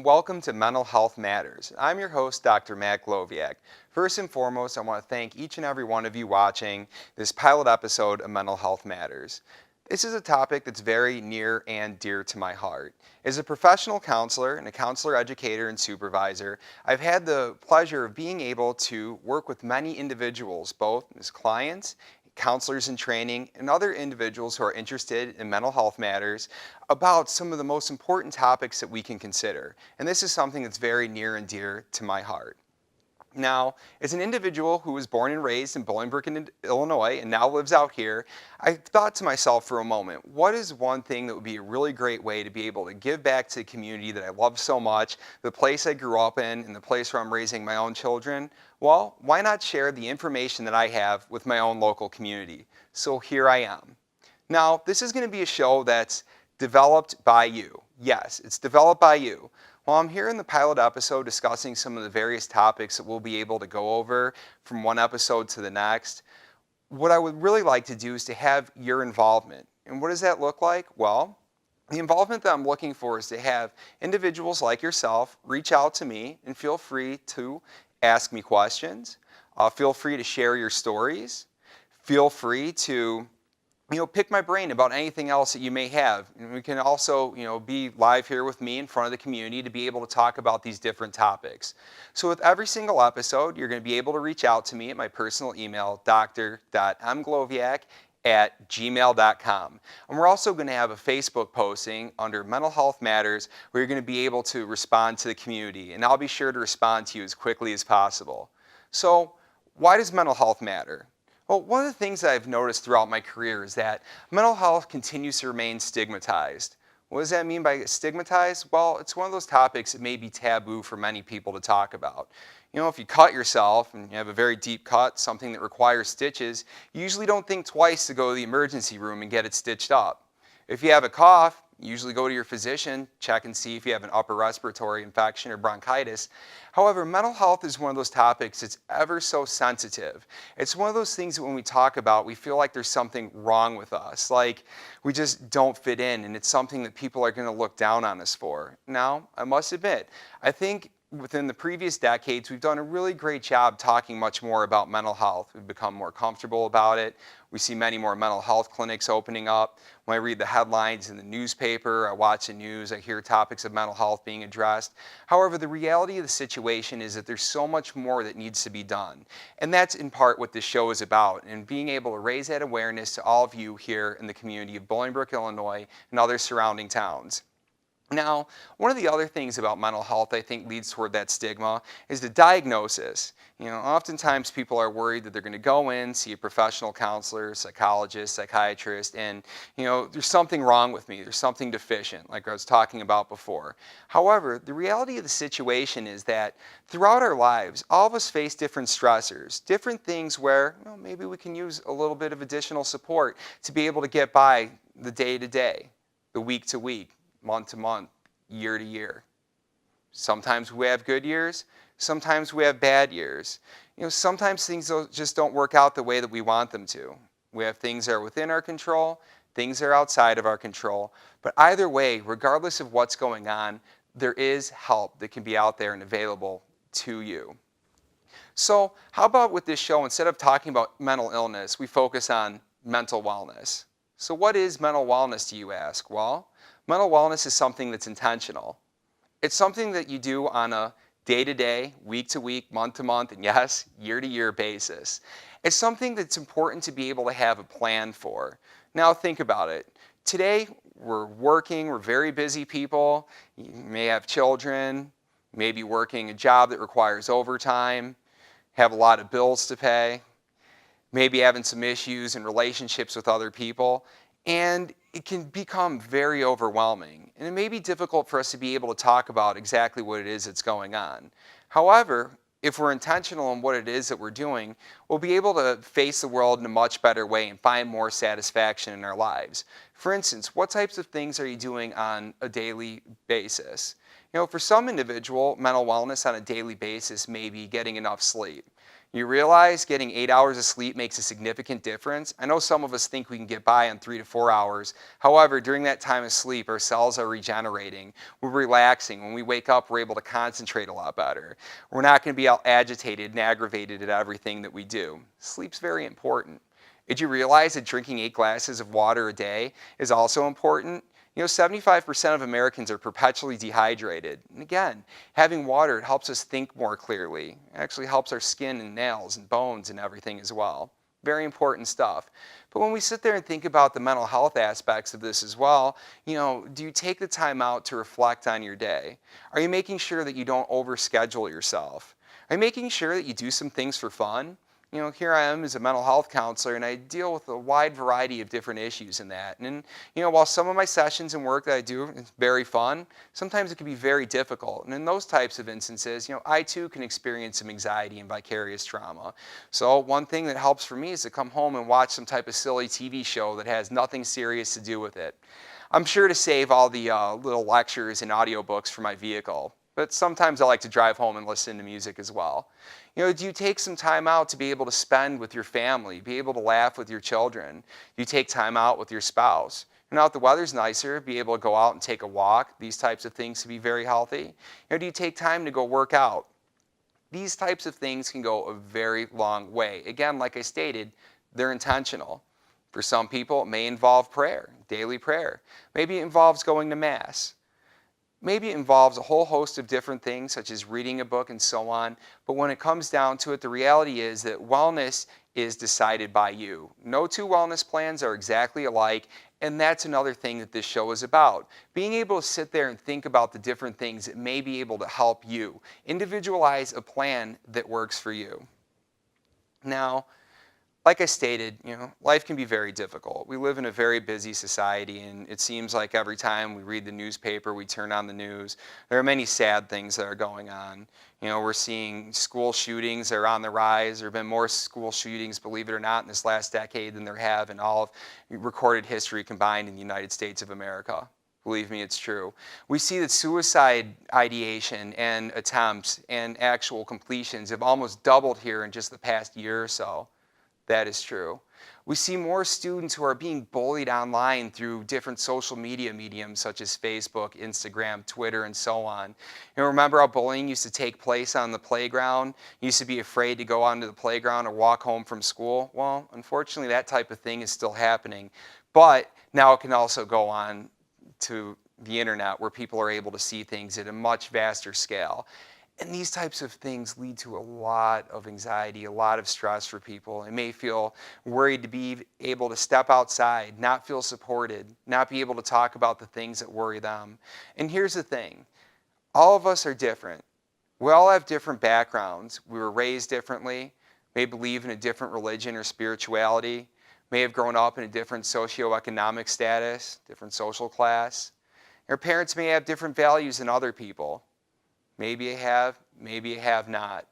and welcome to Mental Health Matters. I'm your host, Dr. Matt Glowiak. First and foremost, I want to thank each and every one of you watching this pilot episode of Mental Health Matters. This is a topic that's very near and dear to my heart. As a professional counselor and a counselor educator and supervisor, I've had the pleasure of being able to work with many individuals, both as clients, counselors in training, and other individuals who are interested in mental health matters about some of the most important topics that we can consider. And this is something that's very near and dear to my heart. Now, as an individual who was born and raised in Bolingbrook, Illinois, and now lives out here, I thought to myself for a moment, what is one thing that would be a really great way to be able to give back to the community that I love so much, the place I grew up in, and the place where I'm raising my own children? Well, why not share the information that I have with my own local community? So here I am. Now, this is going to be a show that's developed by you. Yes, it's developed by you. While I'm here in the pilot episode discussing some of the various topics that we'll be able to go over from one episode to the next, what I would really like to do is to have your involvement. And what does that look like? Well, the involvement that I'm looking for is to have individuals like yourself reach out to me and feel free to ask me questions. Feel free to share your stories. Feel free to pick my brain about anything else that you may have. And we can also, be live here with me in front of the community to be able to talk about these different topics. So with every single episode, you're going to be able to reach out to me at my personal email, dr.mglowiak@gmail.com. And we're also going to have a Facebook posting under Mental Health Matters where you're going to be able to respond to the community. And I'll be sure to respond to you as quickly as possible. So why does mental health matter? Well, one of the things that I've noticed throughout my career is that mental health continues to remain stigmatized. What does that mean by stigmatized? Well, it's one of those topics that may be taboo for many people to talk about. If you cut yourself and you have a very deep cut, something that requires stitches, you usually don't think twice to go to the emergency room and get it stitched up. If you have a cough, you usually go to your physician, check and see if you have an upper respiratory infection or bronchitis. However, mental health is one of those topics that's ever so sensitive. It's one of those things that when we talk about, we feel like there's something wrong with us, like we just don't fit in, and it's something that people are going to look down on us for. Now, I must admit, I think within the previous decades, we've done a really great job talking much more about mental health. We've become more comfortable about it. We see many more mental health clinics opening up. When I read the headlines in the newspaper, I watch the news, I hear topics of mental health being addressed. However, the reality of the situation is that there's so much more that needs to be done. And that's in part what this show is about, and being able to raise that awareness to all of you here in the community of Bolingbrook, Illinois, and other surrounding towns. Now, one of the other things about mental health I think leads toward that stigma is the diagnosis. Oftentimes people are worried that they're going to go in, see a professional counselor, psychologist, psychiatrist, and there's something wrong with me, there's something deficient, like I was talking about before. However, the reality of the situation is that throughout our lives, all of us face different stressors, different things where maybe we can use a little bit of additional support to be able to get by the day to day, the week to week, month to month, year to year. Sometimes we have good years, sometimes we have bad years. Sometimes things just don't work out the way that we want them to. We have things that are within our control, things that are outside of our control. But either way, regardless of what's going on, there is help that can be out there and available to you. So how about with this show, instead of talking about mental illness, we focus on mental wellness. So what is mental wellness, do you ask? Well, mental wellness is something that's intentional. It's something that you do on a day-to-day, week-to-week, month-to-month, and yes, year-to-year basis. It's something that's important to be able to have a plan for. Now think about it. Today, we're working, we're very busy people. You may have children, maybe working a job that requires overtime, have a lot of bills to pay, maybe having some issues in relationships with other people. And it can become very overwhelming. And it may be difficult for us to be able to talk about exactly what it is that's going on. However, if we're intentional in what it is that we're doing, we'll be able to face the world in a much better way and find more satisfaction in our lives. For instance, what types of things are you doing on a daily basis? For some individual, mental wellness on a daily basis may be getting enough sleep. You realize getting 8 hours of sleep makes a significant difference? I know some of us think we can get by on 3 to 4 hours. However, during that time of sleep, our cells are regenerating. We're relaxing. When we wake up, we're able to concentrate a lot better. We're not going to be all agitated and aggravated at everything that we do. Sleep's very important. Did you realize that drinking 8 glasses of water a day is also important? 75% of Americans are perpetually dehydrated. And again, having water, it helps us think more clearly. It actually helps our skin and nails and bones and everything as well. Very important stuff. But when we sit there and think about the mental health aspects of this as well, do you take the time out to reflect on your day? Are you making sure that you don't overschedule yourself? Are you making sure that you do some things for fun? Here I am as a mental health counselor, and I deal with a wide variety of different issues in that. And, while some of my sessions and work that I do is very fun, sometimes it can be very difficult. And in those types of instances, I too can experience some anxiety and vicarious trauma. So one thing that helps for me is to come home and watch some type of silly TV show that has nothing serious to do with it. I'm sure to save all the little lectures and audiobooks for my vehicle, but sometimes I like to drive home and listen to music as well. Do you take some time out to be able to spend with your family, be able to laugh with your children? Do you take time out with your spouse? Now if the weather's nicer, be able to go out and take a walk. These types of things can be very healthy. Do you take time to go work out? These types of things can go a very long way. Again, like I stated, they're intentional. For some people, it may involve prayer, daily prayer. Maybe it involves going to Mass. Maybe it involves a whole host of different things, such as reading a book and so on. But when it comes down to it, the reality is that wellness is decided by you. No two wellness plans are exactly alike, and that's another thing that this show is about. Being able to sit there and think about the different things that may be able to help you. Individualize a plan that works for you. Now, like I stated, life can be very difficult. We live in a very busy society, and it seems like every time we read the newspaper, we turn on the news, there are many sad things that are going on. We're seeing school shootings that are on the rise. There have been more school shootings, believe it or not, in this last decade than there have in all of recorded history combined in the United States of America. Believe me, it's true. We see that suicide ideation and attempts and actual completions have almost doubled here in just the past year or so. That is true. We see more students who are being bullied online through different social media mediums such as Facebook, Instagram, Twitter, and so on. Remember how bullying used to take place on the playground? You used to be afraid to go onto the playground or walk home from school. Well, unfortunately, that type of thing is still happening. But now it can also go on to the internet where people are able to see things at a much vaster scale. And these types of things lead to a lot of anxiety, a lot of stress for people. They may feel worried to be able to step outside, not feel supported, not be able to talk about the things that worry them. And here's the thing. All of us are different. We all have different backgrounds. We were raised differently, may believe in a different religion or spirituality, may have grown up in a different socioeconomic status, different social class. Our parents may have different values than other people. Maybe you have, maybe you have not.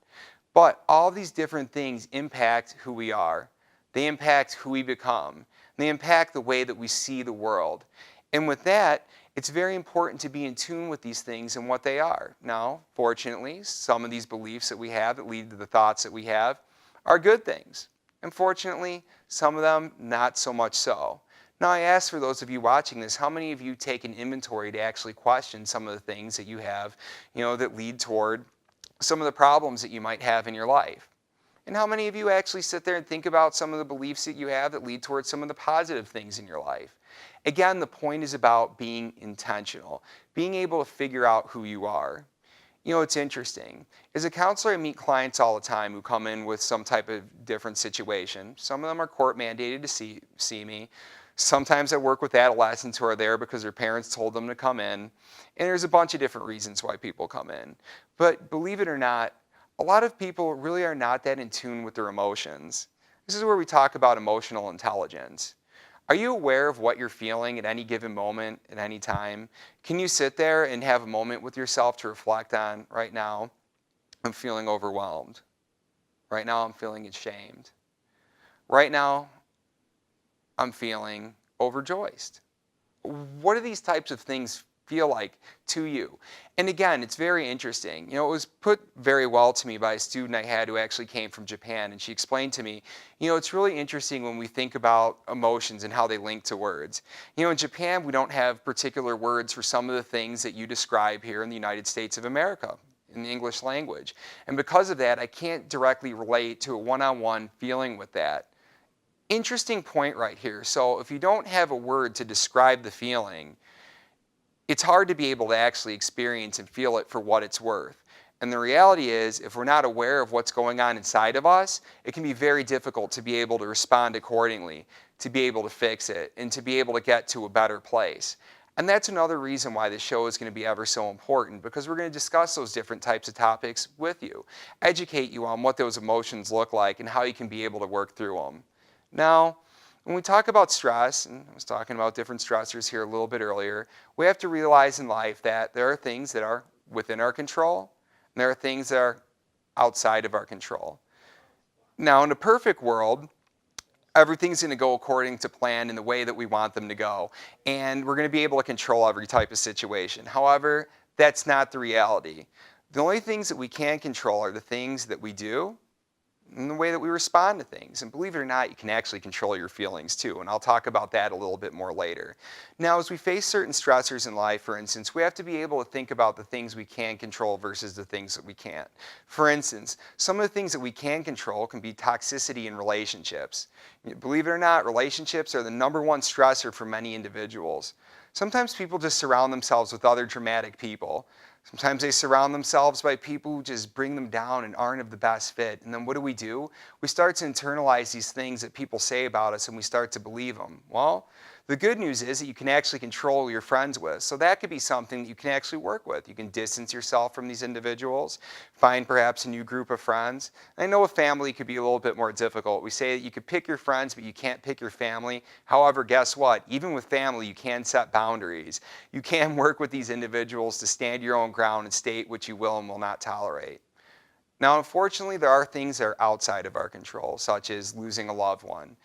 But all these different things impact who we are. They impact who we become. They impact the way that we see the world. And with that, it's very important to be in tune with these things and what they are. Now, fortunately, some of these beliefs that we have that lead to the thoughts that we have are good things. Unfortunately, some of them not so much so. Now I ask for those of you watching this, how many of you take an inventory to actually question some of the things that you have, that lead toward some of the problems that you might have in your life? And how many of you actually sit there and think about some of the beliefs that you have that lead towards some of the positive things in your life? Again, the point is about being intentional, being able to figure out who you are. It's interesting. As a counselor, I meet clients all the time who come in with some type of different situation. Some of them are court mandated to see me. Sometimes I work with adolescents who are there because their parents told them to come in. And there's a bunch of different reasons why people come in. But believe it or not, a lot of people really are not that in tune with their emotions. This is where we talk about emotional intelligence. Are you aware of what you're feeling at any given moment, at any time? Can you sit there and have a moment with yourself to reflect on, right now, I'm feeling overwhelmed. Right now, I'm feeling ashamed. Right now, I'm feeling overjoyed. What do these types of things feel like to you? And again, it's very interesting. It was put very well to me by a student I had who actually came from Japan, and she explained to me, it's really interesting when we think about emotions and how they link to words. In Japan, we don't have particular words for some of the things that you describe here in the United States of America in the English language. And because of that, I can't directly relate to a one-on-one feeling with that. Interesting point right here. So if you don't have a word to describe the feeling, it's hard to be able to actually experience and feel it for what it's worth. And the reality is, if we're not aware of what's going on inside of us, it can be very difficult to be able to respond accordingly, to be able to fix it, and to be able to get to a better place. And that's another reason why this show is going to be ever so important, because we're going to discuss those different types of topics with you, educate you on what those emotions look like and how you can be able to work through them. Now, when we talk about stress, and I was talking about different stressors here a little bit earlier, we have to realize in life that there are things that are within our control, and there are things that are outside of our control. Now, in a perfect world, everything's going to go according to plan in the way that we want them to go. And we're going to be able to control every type of situation. However, that's not the reality. The only things that we can control are the things that we do and the way that we respond to things. And believe it or not, you can actually control your feelings too. And I'll talk about that a little bit more later. Now, as we face certain stressors in life, for instance, we have to be able to think about the things we can control versus the things that we can't. For instance, some of the things that we can control can be toxicity in relationships. Believe it or not, relationships are the #1 stressor for many individuals. Sometimes people just surround themselves with other dramatic people. Sometimes they surround themselves by people who just bring them down and aren't of the best fit. And then what do? We start to internalize these things that people say about us, and we start to believe them. Well, the good news is that you can actually control who you're friends with. So that could be something that you can actually work with. You can distance yourself from these individuals, find perhaps a new group of friends. I know a family could be a little bit more difficult. We say that you could pick your friends, but you can't pick your family. However, guess what? Even with family, you can set boundaries. You can work with these individuals to stand your own ground and state what you will and will not tolerate. Now, unfortunately, there are things that are outside of our control, such as losing a loved one.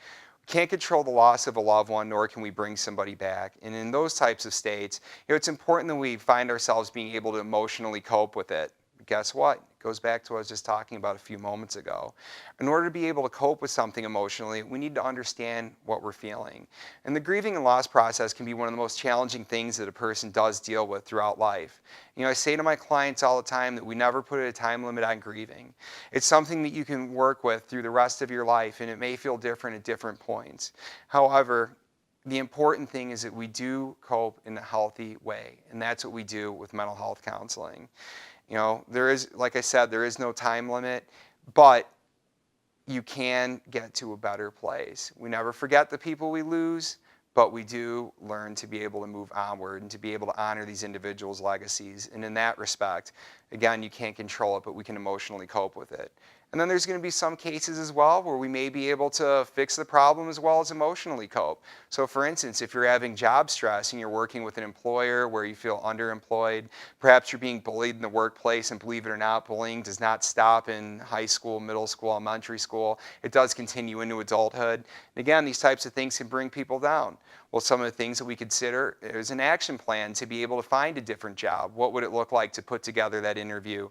Can't control the loss of a loved one, nor can we bring somebody back. And in those types of states, it's important that we find ourselves being able to emotionally cope with it. But guess what? It goes back to what I was just talking about a few moments ago. In order to be able to cope with something emotionally, we need to understand what we're feeling. And the grieving and loss process can be one of the most challenging things that a person does deal with throughout life. I say to my clients all the time that we never put a time limit on grieving. It's something that you can work with through the rest of your life, and it may feel different at different points. However, the important thing is that we do cope in a healthy way, and that's what we do with mental health counseling. There is, like I said, there is no time limit, but you can get to a better place. We never forget the people we lose, but we do learn to be able to move onward and to be able to honor these individuals' legacies. And in that respect, again, you can't control it, but we can emotionally cope with it. And then there's going to be some cases as well where we may be able to fix the problem as well as emotionally cope. So for instance, if you're having job stress and you're working with an employer where you feel underemployed, perhaps you're being bullied in the workplace, and believe it or not, bullying does not stop in high school, middle school, elementary school. It does continue into adulthood. And again, these types of things can bring people down. Well, some of the things that we consider is an action plan to be able to find a different job. What would it look like to put together that interview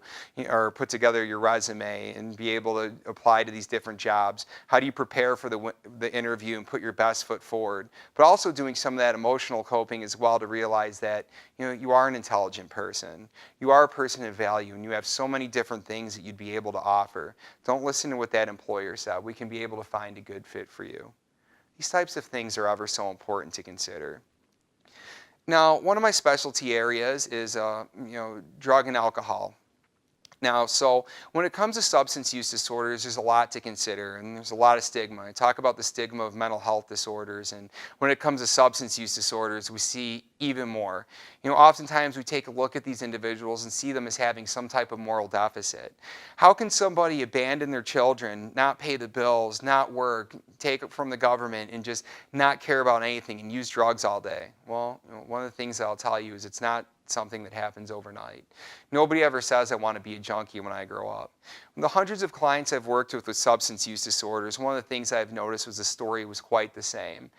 or put together your resume and be able to apply to these different jobs? How do you prepare for the interview and put your best foot forward? But also doing some of that emotional coping as well to realize that you are an intelligent person. You are a person of value, and you have so many different things that you'd be able to offer. Don't listen to what that employer said. We can be able to find a good fit for you. These types of things are ever so important to consider. Now, one of my specialty areas is drug and alcohol. Now, so when it comes to substance use disorders, there's a lot to consider, and there's a lot of stigma. I talk about the stigma of mental health disorders, and when it comes to substance use disorders, we see even more. Oftentimes we take a look at these individuals and see them as having some type of moral deficit. How can somebody abandon their children, not pay the bills, not work, take it from the government, and just not care about anything and use drugs all day? Well, one of the things that I'll tell you is it's not something that happens overnight. Nobody ever says, I want to be a junkie when I grow up. The hundreds of clients I've worked with substance use disorders, one of the things I've noticed was the story was quite the same.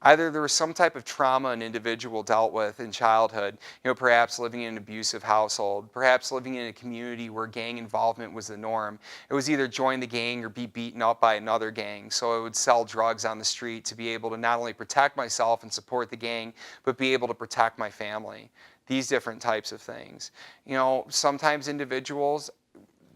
Either there was some type of trauma an individual dealt with in childhood, perhaps living in an abusive household, perhaps living in a community where gang involvement was the norm. It was either join the gang or be beaten up by another gang. So I would sell drugs on the street to be able to not only protect myself and support the gang, but be able to protect my family. These different types of things. Sometimes individuals,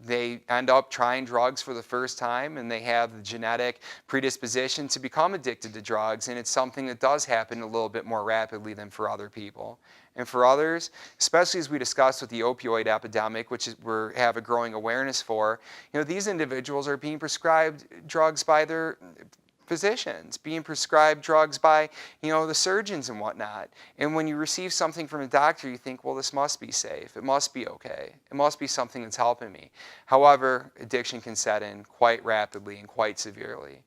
they end up trying drugs for the first time and they have the genetic predisposition to become addicted to drugs, and it's something that does happen a little bit more rapidly than for other people. And for others, especially as we discussed with the opioid epidemic, which we have a growing awareness for, these individuals are being prescribed drugs by their physicians, being prescribed drugs by, the surgeons and whatnot. And when you receive something from a doctor, you think, well, this must be safe. It must be okay. It must be something that's helping me. However, addiction can set in quite rapidly and quite severely.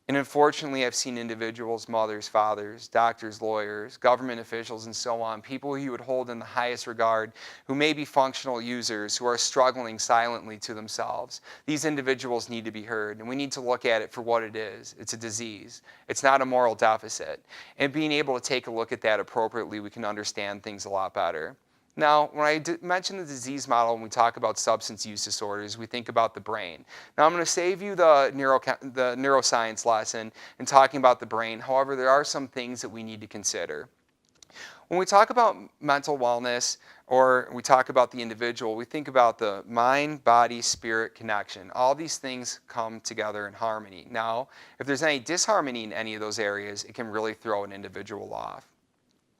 And unfortunately, I've seen individuals, mothers, fathers, doctors, lawyers, government officials, and so on, people who you would hold in the highest regard, who may be functional users, who are struggling silently to themselves. These individuals need to be heard, and we need to look at it for what it is. It's a disease. It's not a moral deficit. And being able to take a look at that appropriately, we can understand things a lot better. Now, when I mention the disease model, when we talk about substance use disorders, we think about the brain. Now, I'm going to save you the neuroscience lesson in talking about the brain. However, there are some things that we need to consider. When we talk about mental wellness, or we talk about the individual, we think about the mind, body, spirit connection. All these things come together in harmony. Now, if there's any disharmony in any of those areas, it can really throw an individual off.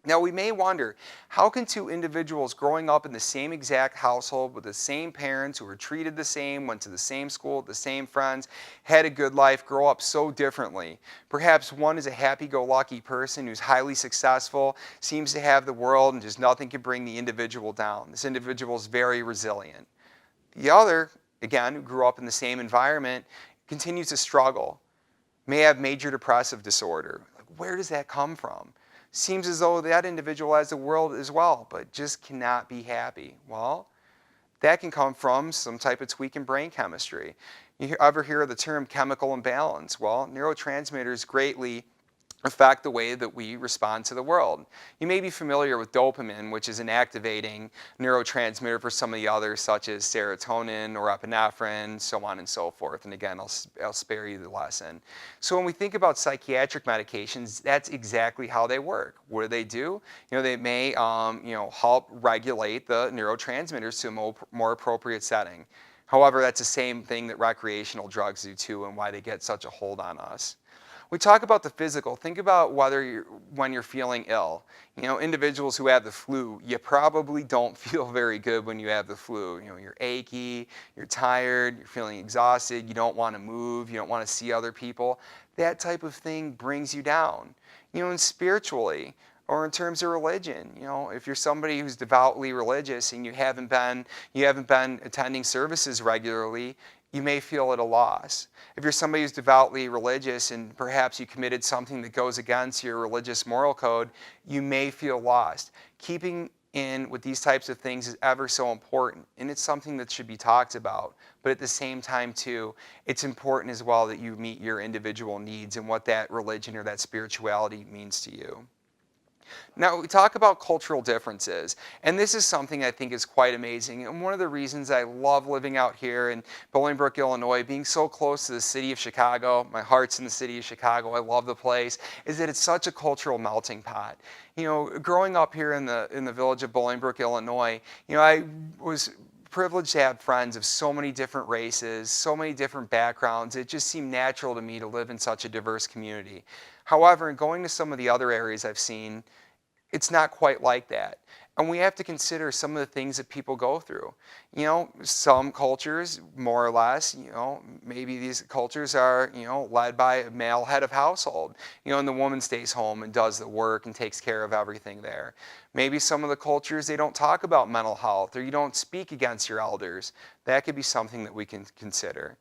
Now, we may wonder, how can two individuals growing up in the same exact household with the same parents who were treated the same, went to the same school, the same friends, had a good life, grow up so differently? Perhaps one is a happy-go-lucky person who's highly successful, seems to have the world, and just nothing can bring the individual down. This individual is very resilient. The other, again, who grew up in the same environment, continues to struggle, may have major depressive disorder. Where does that come from? Seems as though that individual has the world as well, but just cannot be happy. Well, that can come from some type of tweak in brain chemistry. You ever hear of the term chemical imbalance? Well, neurotransmitters greatly affect the way that we respond to the world. You may be familiar with dopamine, which is an activating neurotransmitter for some of the others, such as serotonin, norepinephrine, so on and so forth. And again, I'll spare you the lesson. So when we think about psychiatric medications, that's exactly how they work. What do? They may help regulate the neurotransmitters to a more appropriate setting. However, that's the same thing that recreational drugs do too, and why they get such a hold on us. We talk about the physical. Think about when you're feeling ill. Individuals who have the flu, you probably don't feel very good when you have the flu. You're achy, you're tired, you're feeling exhausted, you don't want to move, you don't want to see other people. That type of thing brings you down. And spiritually, or in terms of religion, if you're somebody who's devoutly religious and you haven't been attending services regularly, you may feel at a loss. If you're somebody who's devoutly religious and perhaps you committed something that goes against your religious moral code, you may feel lost. Keeping in with these types of things is ever so important, and it's something that should be talked about. But at the same time, too, it's important as well that you meet your individual needs and what that religion or that spirituality means to you. Now, we talk about cultural differences, and this is something I think is quite amazing. And one of the reasons I love living out here in Bolingbrook, Illinois, being so close to the city of Chicago, my heart's in the city of Chicago, I love the place, is that it's such a cultural melting pot. Growing up here in the village of Bolingbrook, Illinois, I was privileged to have friends of so many different races, so many different backgrounds. It just seemed natural to me to live in such a diverse community. However, in going to some of the other areas I've seen, it's not quite like that. And we have to consider some of the things that people go through. Some cultures, more or less, maybe these cultures are, led by a male head of household, and the woman stays home and does the work and takes care of everything there. Maybe some of the cultures, they don't talk about mental health, or you don't speak against your elders. That could be something that we can consider.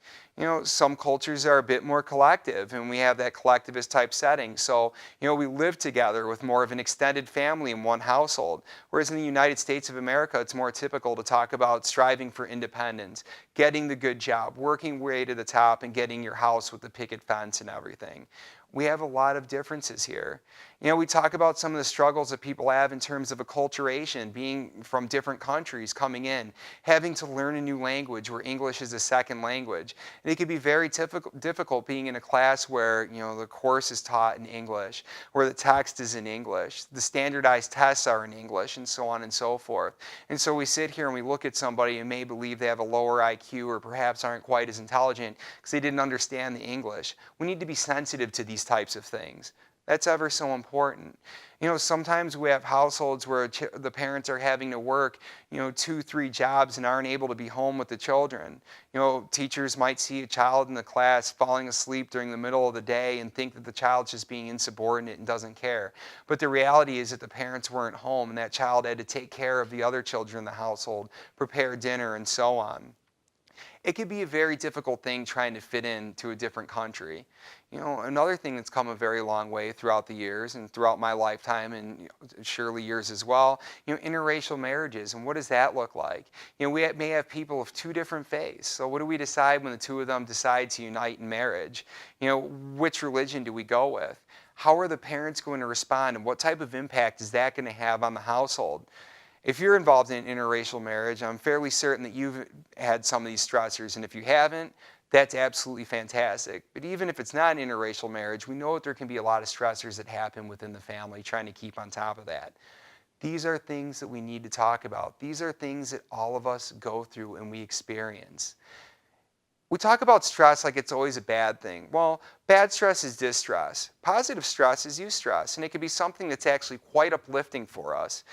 Some cultures are a bit more collective, and we have that collectivist type setting. So, we live together with more of an extended family in one household. Whereas in the United States of America, it's more typical to talk about striving for independence, getting the good job, working way to the top, and getting your house with the picket fence and everything. We have a lot of differences here. We talk about some of the struggles that people have in terms of acculturation, being from different countries coming in, having to learn a new language where English is a second language. And it can be very difficult being in a class where, the course is taught in English, where the text is in English, the standardized tests are in English, and so on and so forth. And so we sit here and we look at somebody and may believe they have a lower IQ or perhaps aren't quite as intelligent because they didn't understand the English. We need to be sensitive to these types of things. That's ever so important. Sometimes we have households where the parents are having to work, 2, 3 jobs and aren't able to be home with the children. Teachers might see a child in the class falling asleep during the middle of the day and think that the child's just being insubordinate and doesn't care. But the reality is that the parents weren't home and that child had to take care of the other children in the household, prepare dinner, and so on. It could be a very difficult thing trying to fit into a different country. Another thing that's come a very long way throughout the years and throughout my lifetime and surely yours as well, interracial marriages. And what does that look like? We may have people of 2 different faiths. So what do we decide when the 2 of them decide to unite in marriage? Which religion do we go with? How are the parents going to respond, and what type of impact is that going to have on the household? If you're involved in an interracial marriage, I'm fairly certain that you've had some of these stressors, and if you haven't, that's absolutely fantastic. But even if it's not an interracial marriage, we know that there can be a lot of stressors that happen within the family, trying to keep on top of that. These are things that we need to talk about. These are things that all of us go through and we experience. We talk about stress like it's always a bad thing. Well, bad stress is distress. Positive stress is eustress, and it can be something that's actually quite uplifting for us.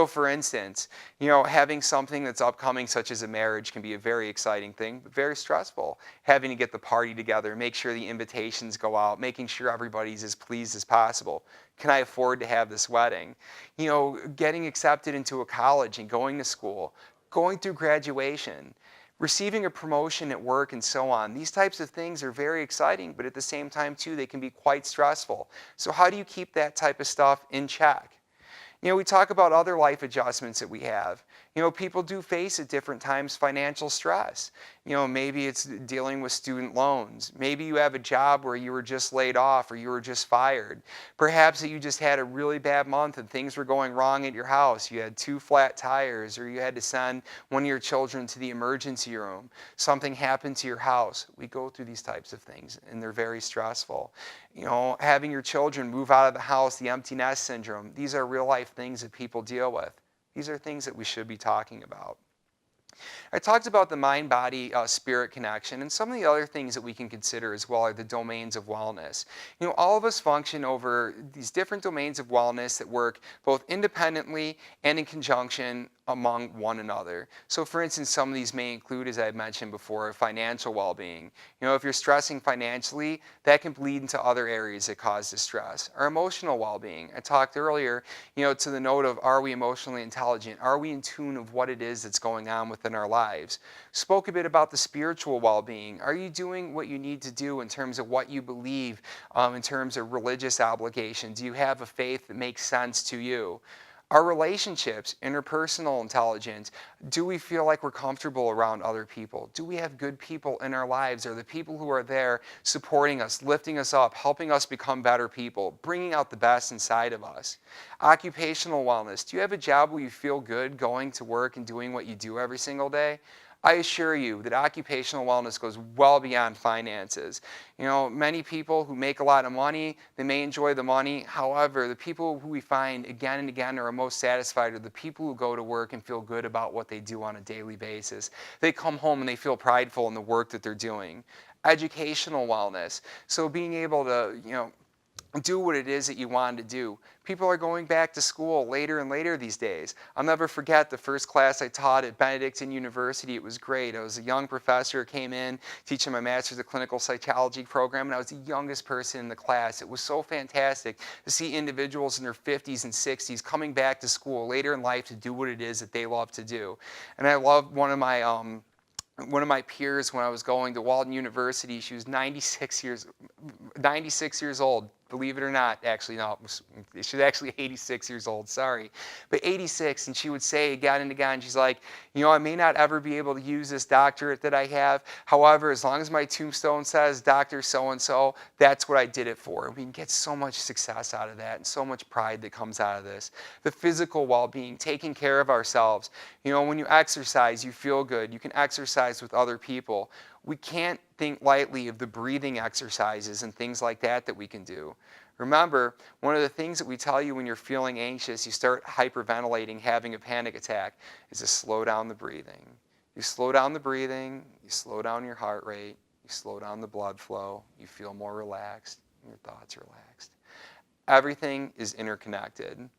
For instance, having something that's upcoming, such as a marriage, can be a very exciting thing, but very stressful. Having to get the party together, make sure the invitations go out, making sure everybody's as pleased as possible. Can I afford to have this wedding? Getting accepted into a college and going to school, going through graduation, receiving a promotion at work, and so on. These types of things are very exciting, but at the same time, too, they can be quite stressful. So how do you keep that type of stuff in check? We talk about other life adjustments that we have. People do face at different times financial stress. Maybe it's dealing with student loans. Maybe you have a job where you were just laid off or you were just fired. Perhaps that you just had a really bad month and things were going wrong at your house. You had 2 flat tires, or you had to send one of your children to the emergency room. Something happened to your house. We go through these types of things and they're very stressful. Having your children move out of the house, the empty nest syndrome. These are real life things that people deal with. These are things that we should be talking about. I talked about the mind-body-spirit connection, and some of the other things that we can consider as well are the domains of wellness. All of us function over these different domains of wellness that work both independently and in conjunction among one another. So for instance, some of these may include, as I mentioned before, financial well-being. If you're stressing financially, that can bleed into other areas that cause distress. Our emotional well-being. I talked earlier, to the note of, are we emotionally intelligent? Are we in tune of what it is that's going on within our lives? Spoke a bit about the spiritual well-being. Are you doing what you need to do in terms of what you believe, in terms of religious obligations? Do you have a faith that makes sense to you? Our relationships, interpersonal intelligence, do we feel like we're comfortable around other people? Do we have good people in our lives? Are the people who are there supporting us, lifting us up, helping us become better people, bringing out the best inside of us? Occupational wellness. Do you have a job where you feel good going to work and doing what you do every single day? I assure you that occupational wellness goes well beyond finances. Many people who make a lot of money, they may enjoy the money. However, the people who we find again and again are most satisfied are the people who go to work and feel good about what they do on a daily basis. They come home and they feel prideful in the work that they're doing. Educational wellness. So being able to, do what it is that you want to do. People are going back to school later and later these days. I'll never forget the first class I taught at Benedictine University. It was great. I was a young professor, came in teaching my Master's of Clinical Psychology program, and I was the youngest person in the class. It was so fantastic to see individuals in their 50s and 60s coming back to school later in life to do what it is that they love to do. And I love one of my one of my peers when I was going to Walden University, she was 96 years old. Believe it or not, actually, no, she's actually 86 years old, sorry. But 86, and she would say again and again, she's like, I may not ever be able to use this doctorate that I have. However, as long as my tombstone says Dr. So-and-so, that's what I did it for. We can get so much success out of that and so much pride that comes out of this. The physical well-being, taking care of ourselves. When you exercise, you feel good. You can exercise with other people. We can't think lightly of the breathing exercises and things like that we can do. Remember, one of the things that we tell you when you're feeling anxious, you start hyperventilating, having a panic attack, is to slow down the breathing. You slow down the breathing, you slow down your heart rate, you slow down the blood flow, you feel more relaxed, and your thoughts relaxed. Everything is interconnected.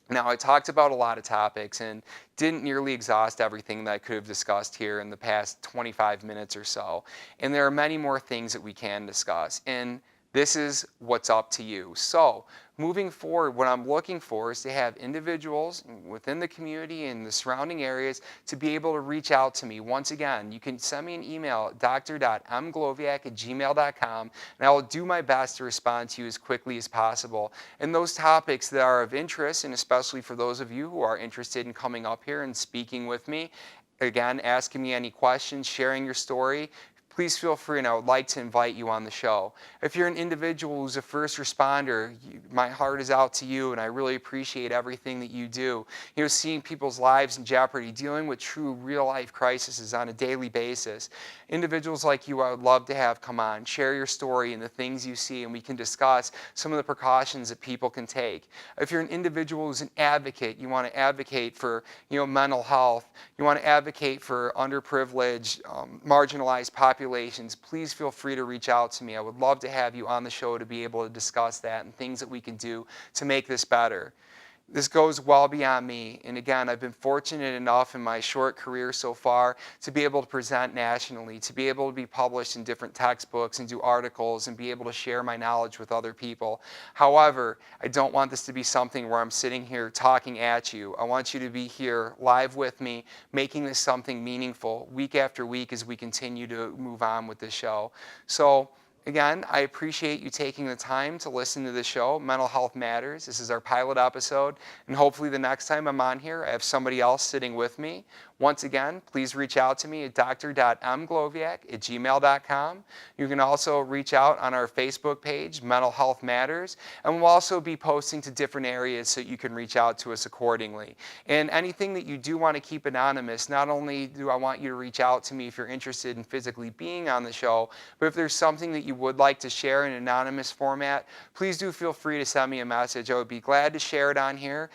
Now, I talked about a lot of topics and didn't nearly exhaust everything that I could have discussed here in the past 25 minutes or so. And there are many more things that we can discuss. And this is what's up to you. So, moving forward, what I'm looking for is to have individuals within the community and the surrounding areas to be able to reach out to me. Once again, you can send me an email at dr.mglowiak@gmail.com, and I will do my best to respond to you as quickly as possible. And those topics that are of interest, and especially for those of you who are interested in coming up here and speaking with me, again, asking me any questions, sharing your story, please feel free, and I would like to invite you on the show. If you're an individual who's a first responder, my heart is out to you, and I really appreciate everything that you do. Seeing people's lives in jeopardy, dealing with true real-life crises on a daily basis. Individuals like you I would love to have come on, share your story and the things you see, and we can discuss some of the precautions that people can take. If you're an individual who's an advocate, you want to advocate for mental health, you want to advocate for underprivileged, marginalized populations, please feel free to reach out to me. I would love to have you on the show to be able to discuss that and things that we can do to make this better. This goes well beyond me, and again, I've been fortunate enough in my short career so far to be able to present nationally, to be able to be published in different textbooks and do articles and be able to share my knowledge with other people. However, I don't want this to be something where I'm sitting here talking at you. I want you to be here live with me, making this something meaningful week after week as we continue to move on with this show. So, again, I appreciate you taking the time to listen to the show, Mental Health Matters. This is our pilot episode, and hopefully the next time I'm on here, I have somebody else sitting with me. Once again, please reach out to me at dr.mglowiak@gmail.com. You can also reach out on our Facebook page, Mental Health Matters, and we'll also be posting to different areas so you can reach out to us accordingly. And anything that you do want to keep anonymous, not only do I want you to reach out to me if you're interested in physically being on the show, but if there's something that you would like to share in an anonymous format, please do feel free to send me a message. I would be glad to share it on here,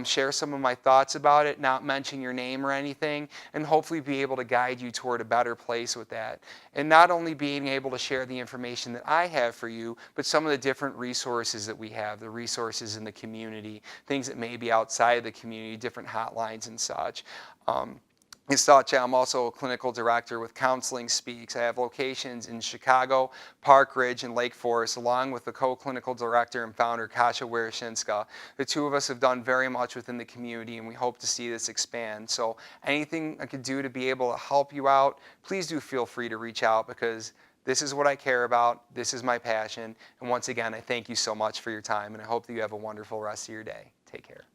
share some of my thoughts about it, not mention your name or anything, and hopefully be able to guide you toward a better place with that. And not only being able to share the information that I have for you, but some of the different resources that we have, the resources in the community, things that may be outside of the community, different hotlines and such. As such, I'm also a clinical director with Counseling Speaks. I have locations in Chicago, Park Ridge, and Lake Forest, along with the co-clinical director and founder, Kasia Wereshinska. The two of us have done very much within the community, and we hope to see this expand. So anything I could do to be able to help you out, please do feel free to reach out, because this is what I care about. This is my passion. And once again, I thank you so much for your time, and I hope that you have a wonderful rest of your day. Take care.